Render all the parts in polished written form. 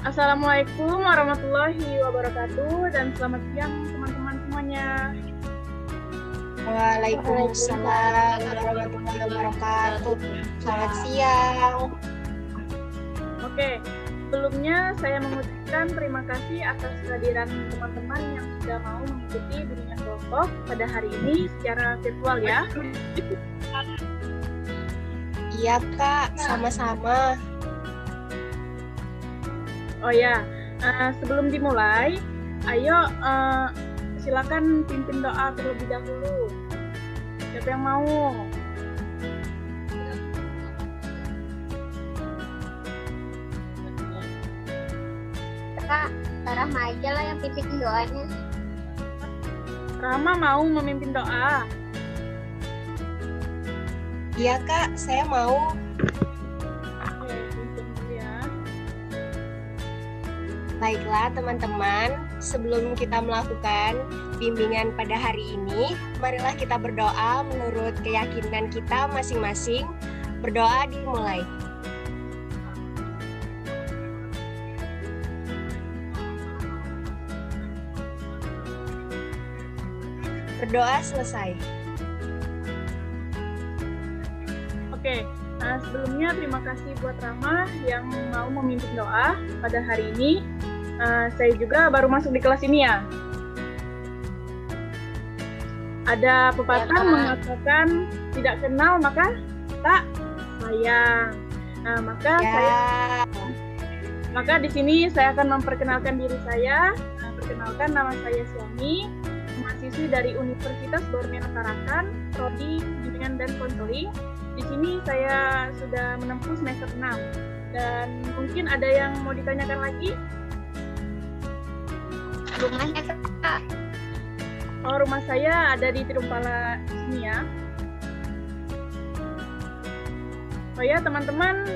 Assalamualaikum warahmatullahi wabarakatuh dan selamat siang teman-teman semuanya. Waalaikumsalam warahmatullahi wabarakatuh. Selamat siang. Oke, sebelumnya saya mengucapkan terima kasih atas kehadiran teman-teman yang sudah mau mengikuti bimbingan kelompok pada hari ini secara virtual ya. Iya Kak, sama-sama. Oh ya, sebelum dimulai, ayo silakan pimpin doa terlebih dahulu. Siapa yang mau? Kak, Rahma aja lah yang pimpin doanya. Rahma mau memimpin doa. Iya Kak, saya mau. Oke, pimpin dulu ya. Baiklah teman-teman, sebelum kita melakukan bimbingan pada hari ini, marilah kita berdoa menurut keyakinan kita masing-masing. Berdoa dimulai. Berdoa selesai. Oke, sebelumnya terima kasih buat Rama yang mau memimpin doa pada hari ini. Saya juga baru masuk di kelas ini ya. Ada pepatah mengatakan tidak kenal maka tak sayang. Maka di sini saya akan memperkenalkan diri saya. Perkenalkan, nama saya Syami, mahasiswi dari Universitas Borneo Tarakan, Prodi Bimbingan dan Konseling. Di sini saya sudah menempuh semester 6 dan mungkin ada yang mau ditanyakan lagi? Rumahnya Kak. Oh, rumah saya ada di Tirumpala sini ya. Oh ya, teman-teman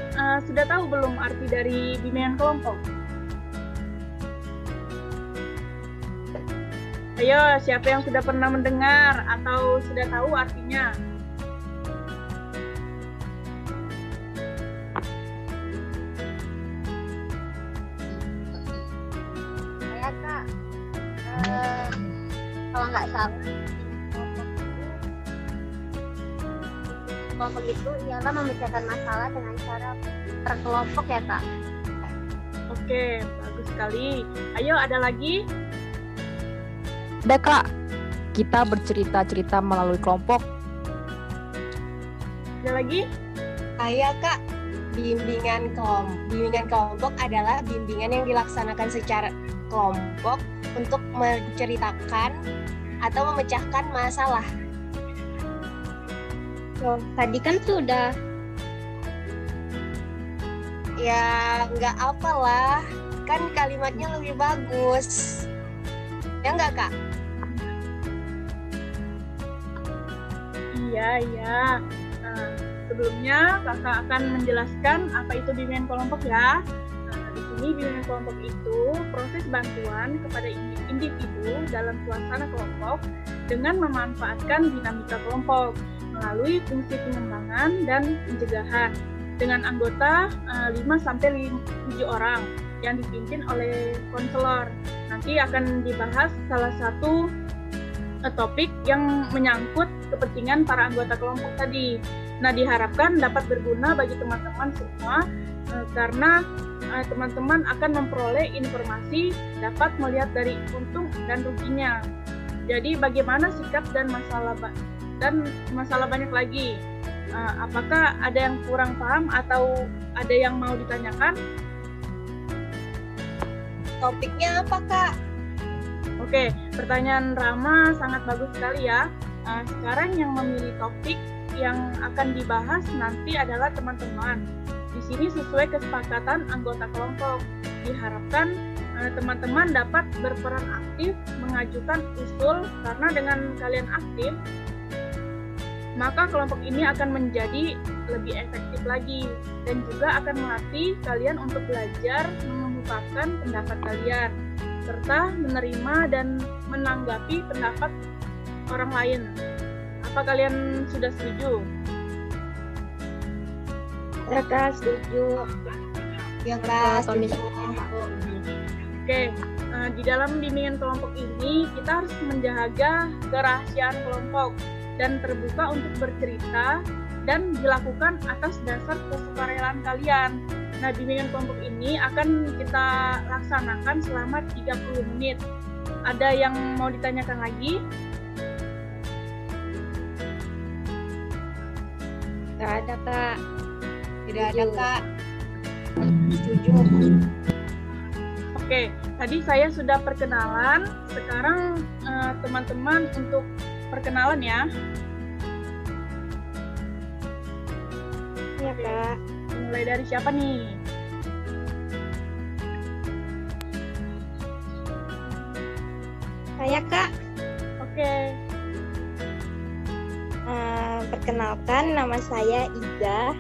sudah tahu belum arti dari bimbingan kelompok? Ayo, siapa yang sudah pernah mendengar atau sudah tahu artinya? Saya Kak. Kalau nggak salah, kelompok itu ialah memecahkan masalah dengan cara berkelompok ya Kak. Oke, bagus sekali. Ayo, ada lagi? Ada Kak, kita bercerita-cerita melalui kelompok. Ada lagi? Saya Kak, bimbingan kelompok adalah bimbingan yang dilaksanakan secara kelompok untuk menceritakan atau memecahkan masalah. Oh, tadi kan sudah. Ya, nggak apalah. Kan kalimatnya lebih bagus. Ya nggak, Kak? Iya. Sebelumnya kakak akan menjelaskan apa itu bimbingan kelompok ya. Di sini bimbingan kelompok itu proses bantuan kepada individu dalam suasana kelompok dengan memanfaatkan dinamika kelompok melalui fungsi pengembangan dan pencegahan dengan anggota 5-7 orang yang dipimpin oleh konselor. Nanti akan dibahas salah satu topik yang menyangkut kepentingan para anggota kelompok tadi. Nah, diharapkan dapat berguna bagi teman-teman semua karena teman-teman akan memperoleh informasi, dapat melihat dari untung dan ruginya. Jadi bagaimana sikap dan masalah banyak lagi. Apakah ada yang kurang paham atau ada yang mau ditanyakan? Topiknya apa, Kak? Oke, pertanyaan Rama sangat bagus sekali ya. Sekarang yang memilih topik yang akan dibahas nanti adalah teman-teman. Di sini sesuai kesepakatan anggota kelompok. Diharapkan teman-teman dapat berperan aktif mengajukan usul karena dengan kalian aktif, maka kelompok ini akan menjadi lebih efektif lagi dan juga akan melatih kalian untuk belajar mengemukakan pendapat kalian serta menerima dan menanggapi pendapat orang lain. Apa kalian sudah setuju? Ya Kak, setuju. Ya Kak, setuju. Oke, di dalam bimbingan kelompok ini kita harus menjaga kerahasiaan kelompok dan terbuka untuk bercerita dan dilakukan atas dasar kesukarelaan kalian. Nah, bimbingan kelompok ini akan kita laksanakan selama 30 menit. Ada yang mau ditanyakan lagi? Nggak ada, Kak. Tidak ada, Kak. Setuju. Oke, tadi saya sudah perkenalan. Sekarang teman-teman untuk perkenalan ya. Iya, Kak. Mulai dari siapa nih? Saya, Kak. Oke, Perkenalkan, nama saya Iza.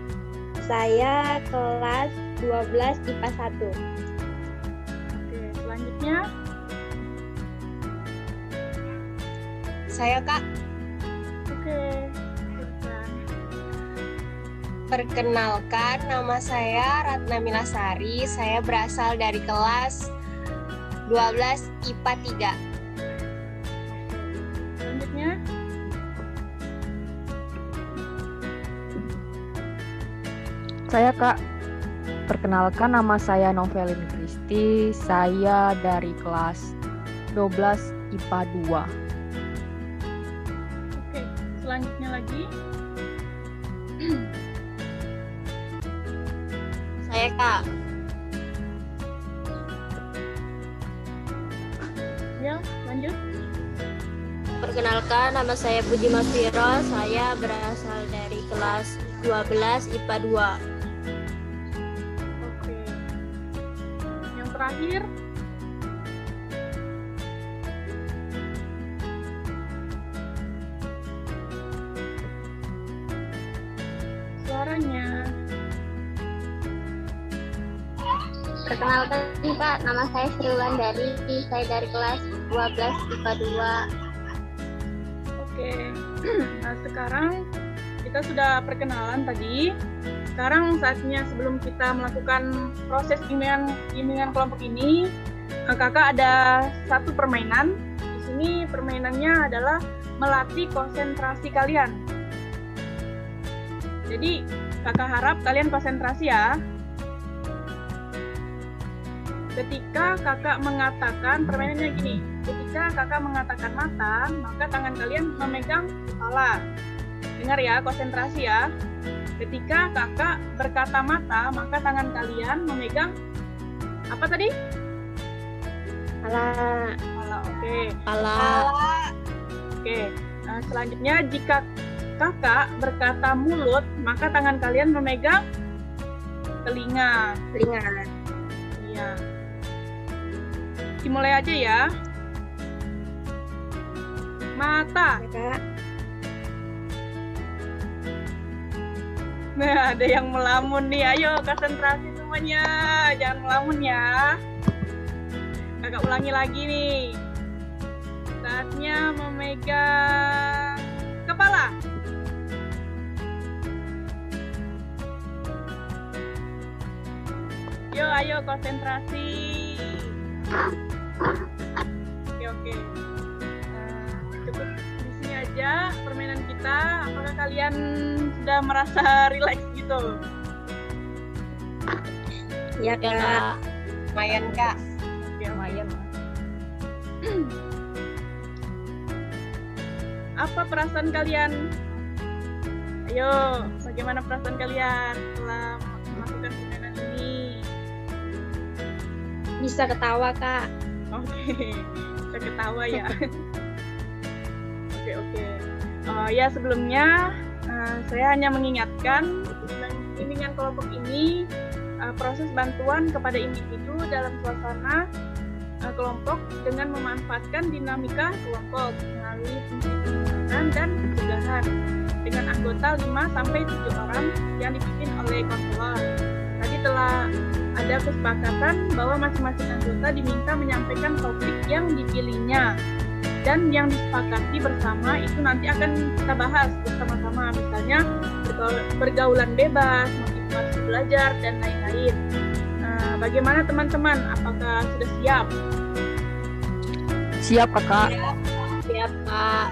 Saya kelas 12 IPA 1. oke. Selanjutnya, Saya, Kak. oke. Silakan. Perkenalkan, nama saya Ratna Milasari. Saya berasal dari kelas 12 IPA 3. Selanjutnya, Saya Kak, perkenalkan nama saya Novelin Kristi, saya dari kelas 12 IPA 2. oke. Selanjutnya lagi, Saya, Kak. ya lanjut. Perkenalkan, nama saya Puji Masfiro. Saya berasal dari kelas 12 IPA 2. Oke. Yang terakhir, suaranya. Perkenalkan, Kak, nama saya Sri Wulandari. Saya dari kelas 12 IPA 2. Oke. Nah, sekarang kita sudah perkenalan tadi. Sekarang saatnya sebelum kita melakukan proses bimbingan kelompok ini, kakak ada satu permainan. Di sini permainannya adalah melatih konsentrasi kalian. Jadi kakak harap kalian konsentrasi ya. Ketika kakak mengatakan, permainannya gini, ketika kakak mengatakan mata, maka tangan kalian memegang kepala. Dengar ya, konsentrasi ya. Ketika kakak berkata mata, maka tangan kalian memegang apa tadi? Kepala. Kepala, oke. Kepala. Oke. Nah, selanjutnya jika kakak berkata mulut, maka tangan kalian memegang telinga. Telinga. Iya. Dimulai aja ya. Mata. Ya, Kak. Nah, ada yang melamun nih. Ayo konsentrasi semuanya. Jangan melamun ya. Kakak ulangi lagi nih. Saatnya memegang kepala. Yo, ayo konsentrasi. Oke. Cukup di sini aja permainan kita. Apakah kalian sudah merasa rileks gitu? Ya, Kak. Lumayan, Kak. Oke, Lumayan. apa perasaan kalian? Ayo, bagaimana perasaan kalian setelah melakukan permainan ini? Bisa ketawa, Kak. Oke, bisa ketawa ya. Oke. Ya sebelumnya saya hanya mengingatkan bimbingan kelompok ini proses bantuan kepada individu dalam suasana kelompok dengan memanfaatkan dinamika kelompok melalui fungsi pengembangan dan pencegahan dengan anggota 5-7 orang yang dipimpin oleh konselor. Tadi telah ada kesepakatan bahwa masing-masing anggota diminta menyampaikan topik yang dipilihnya dan yang disepakati bersama itu nanti akan kita bahas bersama-sama, misalnya pergaulan bebas, motivasi belajar, dan lain-lain. bagaimana teman-teman? Apakah sudah siap? Siap, Kakak. Siap, Kak.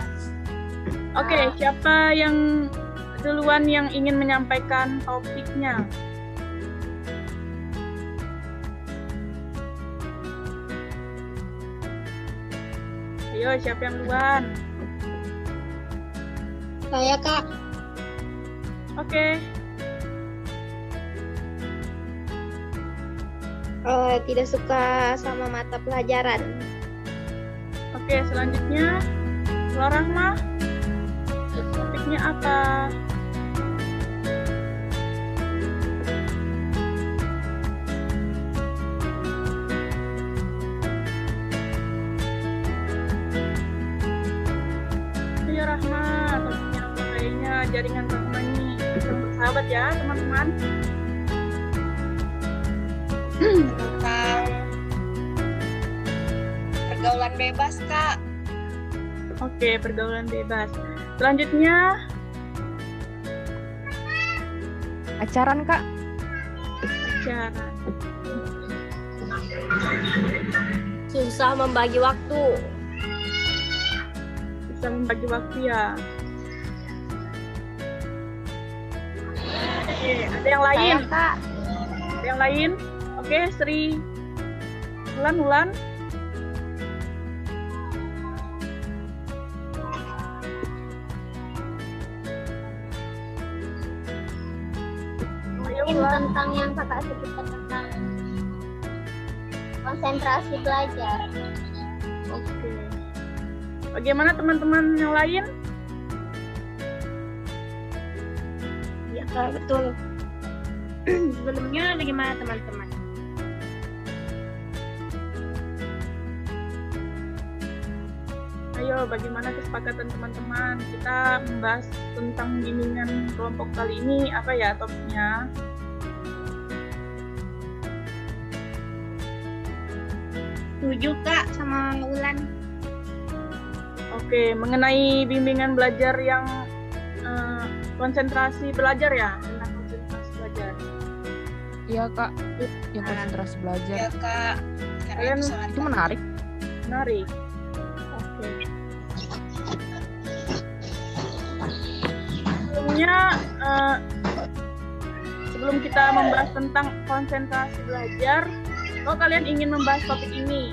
Oke, siapa yang duluan yang ingin menyampaikan topiknya? Ayo, siapa yang duluan? Saya, Kak. Oke, Tidak suka sama mata pelajaran. oke, selanjutnya Lola Rahma. Topiknya apa? Ayo Rahma, topiknya apa? Kayaknya jaringan Rahma ini kurang bersahabat ya teman-teman. Tentang pergaulan bebas, Kak. Oke, pergaulan bebas. Selanjutnya Acaran, Kak. ajaran. Susah membagi waktu. Bisa membagi waktu ya. Oke, ada yang lain? Saya, Kak. Ada yang lain? Oke, Sri. Ulan. Ayo, Ulan. Tentang yang Kakak sebutkan tentang konsentrasi belajar. Oke. Bagaimana teman-teman yang lain? Ya, Kak, betul. Sebelumnya bagaimana teman-teman? Ayo, bagaimana kesepakatan teman-teman? Kita membahas tentang bimbingan kelompok kali ini. Apa ya topiknya? Setuju, Kak, sama Ulan. Oke, mengenai bimbingan belajar yang konsentrasi belajar ya? Tentang konsentrasi belajar. Iya, Kak. Yang konsentrasi belajar. Ya, Kak. Sekarang Kalian itu sangat Itu menarik. menarik. Oke. Sebelum kita membahas tentang konsentrasi belajar, kalau kalian ingin membahas topik ini,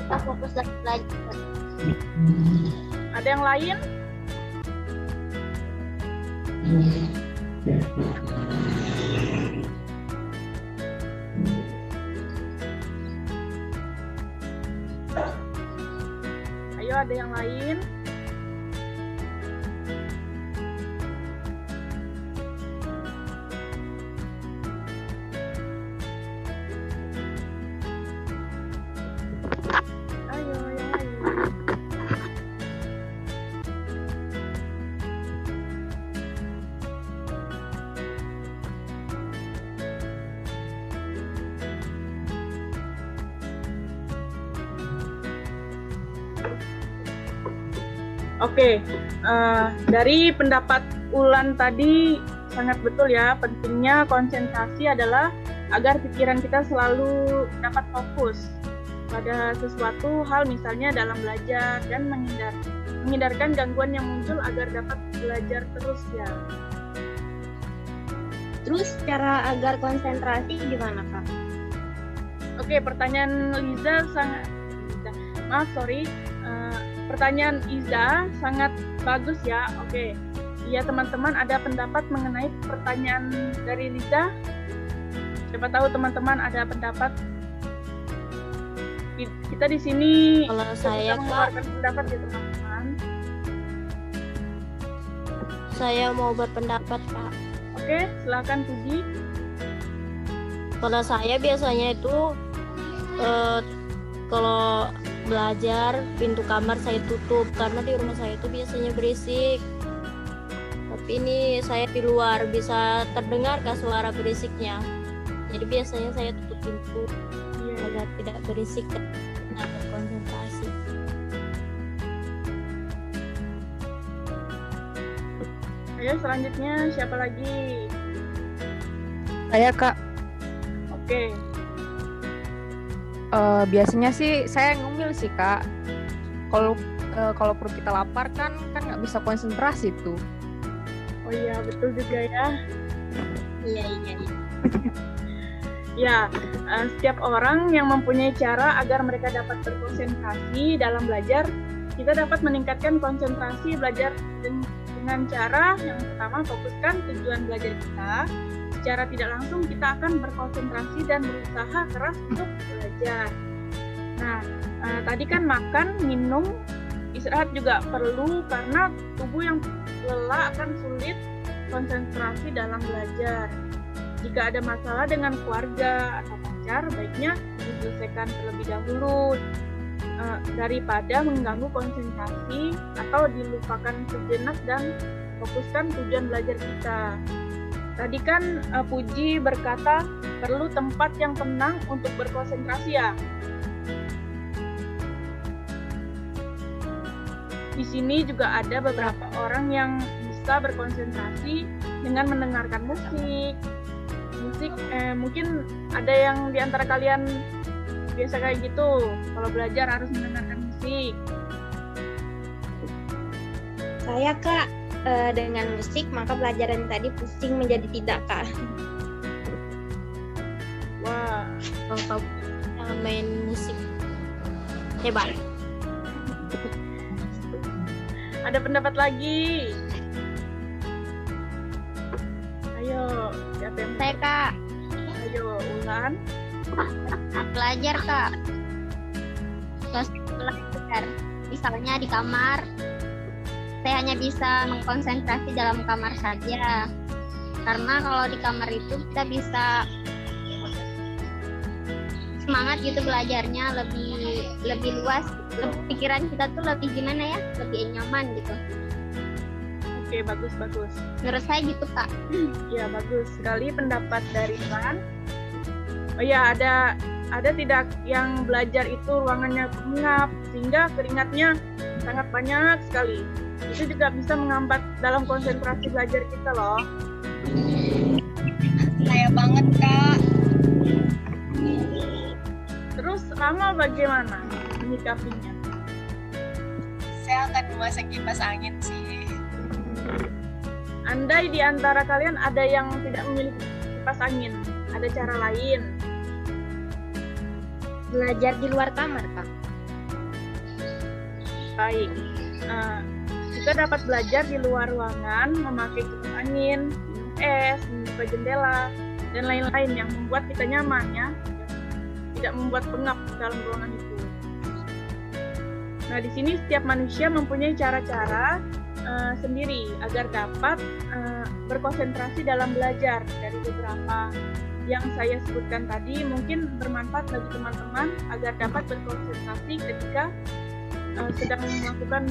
Kita fokus lagi belajar. ada yang lain? Ayo, ada yang lain? Ayo, yang lain. Oke, dari pendapat Ulan tadi sangat betul ya, pentingnya konsentrasi adalah agar pikiran kita selalu dapat fokus pada sesuatu hal, misalnya dalam belajar, dan menghindarkan gangguan yang muncul agar dapat belajar terus ya. Terus cara agar konsentrasi gimana, Kak? Oke, pertanyaan Liza sangat, pertanyaan Iza sangat bagus ya. Oke, iya teman-teman, ada pendapat mengenai pertanyaan dari Liza? Siapa tahu teman-teman ada pendapat. Kita di sini Kalau bisa saya, Kak, mengeluarkan pendapat ya teman-teman. saya mau berpendapat, Kak. Oke, silakan Puji. Kalau saya biasanya itu kalau belajar pintu kamar saya tutup karena di rumah saya itu biasanya berisik. Tapi ini saya di luar bisa terdengar ke suara berisiknya. Jadi biasanya saya tutup pintu agar tidak berisik dan berkonsentrasi. Ayo selanjutnya siapa lagi? Saya Kak, Oke. biasanya sih saya ngumil sih Kak. Kalau perut kita lapar kan nggak bisa konsentrasi tuh. Oh iya, betul juga ya. Iya. Ya, setiap orang yang mempunyai cara agar mereka dapat berkonsentrasi dalam belajar, kita dapat meningkatkan konsentrasi belajar dengan cara yang pertama, fokuskan tujuan belajar kita. Secara tidak langsung kita akan berkonsentrasi dan berusaha keras untuk belajar. Nah, tadi kan makan, minum, istirahat juga perlu karena tubuh yang lelah akan sulit konsentrasi dalam belajar. Jika ada masalah dengan keluarga atau pacar, baiknya diselesaikan terlebih dahulu daripada mengganggu konsentrasi atau dilupakan sejenak dan fokuskan tujuan belajar kita. Tadi kan Puji berkata perlu tempat yang tenang untuk berkonsentrasi ya. Di sini juga ada beberapa orang yang bisa berkonsentrasi dengan mendengarkan musik. Mungkin ada yang di antara kalian biasa kayak gitu, kalau belajar harus mendengarkan musik. Saya Kak, dengan musik maka pelajaran tadi pusing menjadi tidak Kak. Wah, Kalau main musik hebat. ada pendapat lagi? Ayo, siapa yang Saya Kak, Ayo, Ulan. belajar Kak. Terus belajar. Misalnya di kamar, saya hanya bisa mengkonsentrasi dalam kamar saja. Karena kalau di kamar itu kita bisa semangat gitu belajarnya, lebih luas, pikiran kita tuh lebih gimana ya, lebih nyaman gitu. Oke, bagus. Menurut saya gitu Kak. Ya, bagus sekali pendapat dari Ulan. Oh ya, ada tidak yang belajar itu ruangannya pengap sehingga keringatnya sangat banyak sekali. Itu juga bisa menghambat dalam konsentrasi belajar kita loh. Saya banget Kak. Terus Rama bagaimana menyikapinya? Saya akan memasang kipas angin sih. Andai di antara kalian ada yang tidak memiliki kipas angin, ada cara lain. Belajar di luar kamar Kak. Baik. Kita dapat belajar di luar ruangan, memakai kipas angin, minum es, membuka jendela, dan lain-lain yang membuat kita nyaman ya. Tidak membuat pengap dalam ruangan itu. Nah, di sini setiap manusia mempunyai cara-cara sendiri agar dapat berkonsentrasi dalam belajar. Dari beberapa yang saya sebutkan tadi mungkin bermanfaat bagi teman-teman agar dapat berkonsentrasi ketika sedang melakukan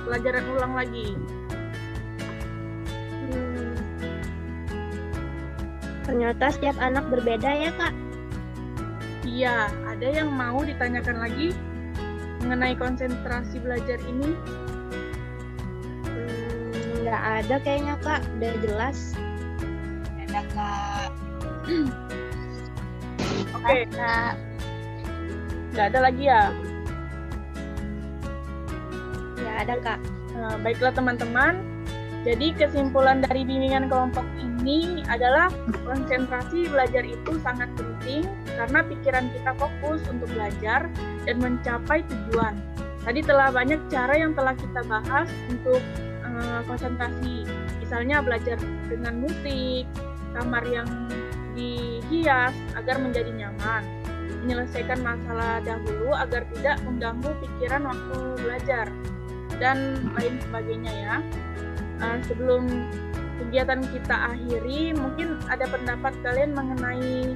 pelajaran ulang lagi. Ternyata setiap anak berbeda ya Kak. Iya, ada yang mau ditanyakan lagi mengenai konsentrasi belajar ini? Nggak ada kayaknya Kak, udah jelas. Ada Kak. Oke, Kak. nggak ada lagi ya? Nggak ada Kak. Baiklah teman-teman, jadi kesimpulan dari bimbingan kelompok ini adalah konsentrasi belajar itu sangat penting karena pikiran kita fokus untuk belajar dan mencapai tujuan. Tadi telah banyak cara yang telah kita bahas untuk konsentrasi, misalnya belajar dengan musik, kamar yang dihias agar menjadi nyaman, menyelesaikan masalah dahulu agar tidak mengganggu pikiran waktu belajar, dan lain sebagainya ya. Sebelum kegiatan kita akhiri, mungkin ada pendapat kalian mengenai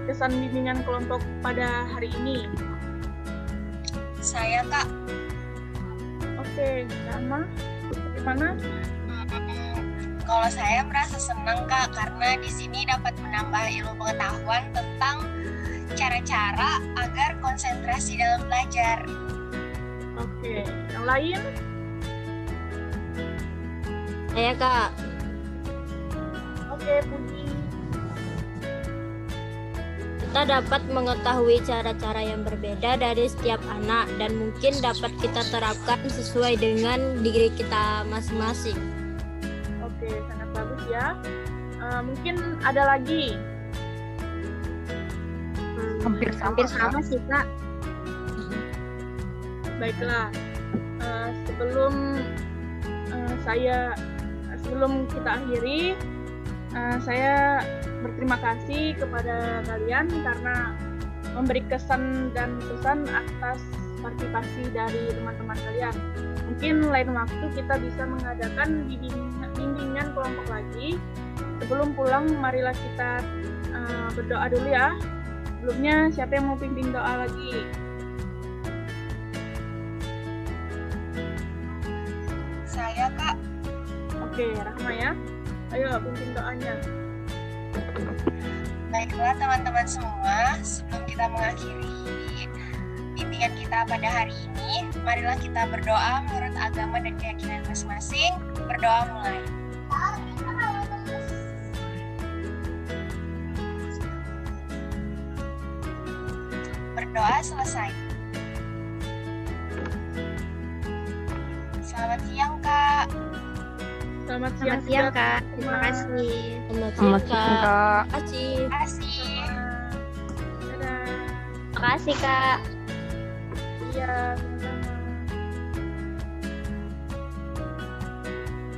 kesan bimbingan kelompok pada hari ini? Saya Kak. Oke, Rama, bagaimana? Kalau saya merasa senang Kak karena di sini dapat menambah ilmu pengetahuan tentang cara-cara agar konsentrasi dalam belajar. Oke, yang lain? Saya Kak. Oke, Puji. Kita dapat mengetahui cara-cara yang berbeda dari setiap anak dan mungkin dapat kita terapkan sesuai dengan diri kita masing-masing. Oke, sangat bagus ya. Mungkin ada lagi. Hampir Hampir sama sih Kak. Baiklah, sebelum kita akhiri, saya berterima kasih kepada kalian karena memberi kesan dan pesan atas partisipasi dari teman-teman kalian. Mungkin lain waktu kita bisa mengadakan bimbingan kelompok lagi. Sebelum pulang, marilah kita berdoa dulu ya. Sebelumnya, siapa yang mau pimpin doa lagi? Saya, Kak. Oke, Rahma ya. Ayo, pimpin doanya. Baiklah teman-teman semua, sebelum kita mengakhiri bimbingan kita pada hari ini, marilah kita berdoa menurut agama dan keyakinan masing-masing. Berdoa mulai. Berdoa selesai. Selamat siang, Kak. Selamat Selamat siang Kak. Terima kasih. Selamat Selamat siang, siang, Kak. Kak. Terima kasih. Terima kasih. Dadah. Terima kasih Kak. Iya.